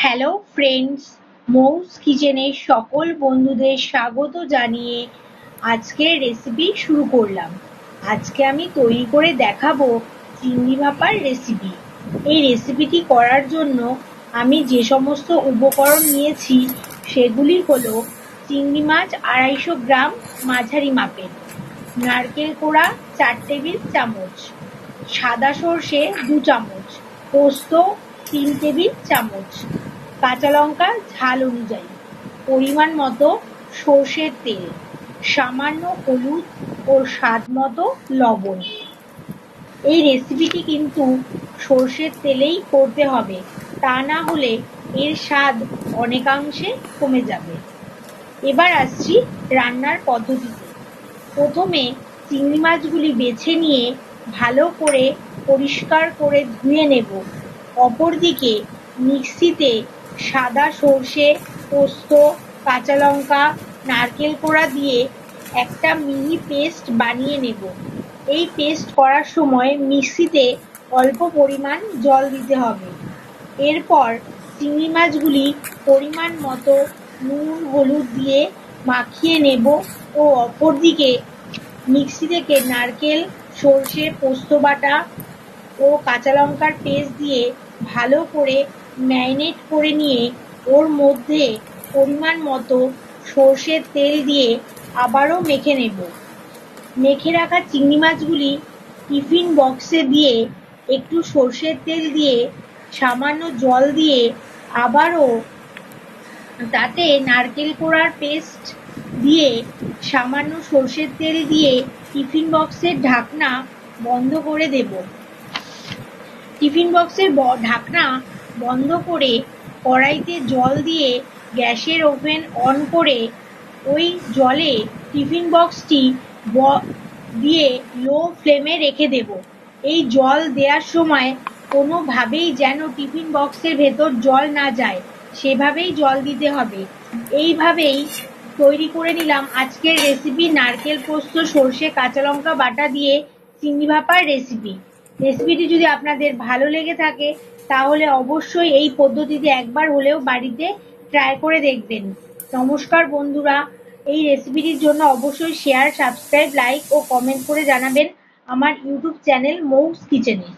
Hello friends, মৌস কিচেনে সকল বন্ধুদের স্বাগত জানিয়ে আজকের রেসিপি শুরু করলাম। আজকে আমি তৈরি করে দেখাবো চিংড়ি ভাপার রেসিপি। এই রেসিপিটি করার জন্য আমি যে সমস্ত উপকরণ নিয়েছি সেগুলি হলো চিংড়ি মাছ 250 গ্রাম মাঝারি মাপের, নারকেল কোড়া 4 টেবিল চামচ, সাদা সর্ষে 2 চামচ, পোস্ত 3 টেবিল চামচ, কাঁচা লঙ্কা ঝাল অনুযায়ী, পরিমাণ মতো সর্ষের তেল, সামান্য হলুদ ও স্বাদ মতো লবণ। এই রেসিপিটি কিন্তু সর্ষের তেলেই করতে হবে, তা না হলে এর স্বাদ অনেকাংশে কমে যাবে। এবার আসছি রান্নার পদ্ধতিতে। প্রথমে চিংড়ি মাছগুলি বেছে নিয়ে ভালো করে পরিষ্কার করে ধুয়ে নেব। অপরদিকে মিক্সিতে সাদা সর্ষে, পোস্ত, কাঁচা লঙ্কা, নারকেল কোড়া দিয়ে একটা মিহি পেস্ট বানিয়ে নেব। এই পেস্ট করার সময় মিক্সিতে অল্প পরিমাণ জল দিতে হবে। এরপর চিংড়ি মাছগুলি পরিমাণ মতো নুন হলুদ দিয়ে মাখিয়ে নেব ও অপরদিকে মিক্সি থেকে নারকেল, সর্ষে, পোস্ত বাটা ও কাঁচা লঙ্কার পেস্ট দিয়ে ভালো করে ম্যারিনেট করে নিয়ে ওর মধ্যে পরিমাণ মতো সর্ষের তেল দিয়ে আবারও মেখে নেব। মেখে রাখা চিংড়ি মাছগুলি টিফিন বক্সে দিয়ে একটু সর্ষের তেল দিয়ে সামান্য জল দিয়ে আবারও তাতে নারকেল কোড়ার পেস্ট দিয়ে সামান্য সর্ষের তেল দিয়ে টিফিন বক্সের ঢাকনা বন্ধ করে দেব। টিফিন বক্সের ঢাকনা বন্ধ করে কড়াইতে জল দিয়ে গ্যাসের ওভেন অন করে ওই জলে টিফিন বক্সটি দিয়ে লো ফ্লেমে রেখে দেব। এই জল দেওয়ার সময় কোনোভাবেই যেন টিফিন বক্সের ভেতর জল না যায়, সেভাবেই জল দিতে হবে। এইভাবেই তৈরি করে নিলাম আজকের রেসিপি, নারকেল পোস্ত সর্ষে কাঁচা লঙ্কা বাটা দিয়ে চিংড়ি ভাপার রেসিপি। রেসিপিটি যদি আপনাদের ভালো লেগে থাকে তাহলে অবশ্যই এই পদ্ধতিতে একবার হলেও বাড়িতে ট্রাই করে দেখবেন। নমস্কার বন্ধুরা, এই রেসিপিটির জন্য অবশ্যই শেয়ার, সাবস্ক্রাইব, লাইক ও কমেন্ট করে জানাবেন আমার ইউটিউব চ্যানেল মৌস কিচেনে।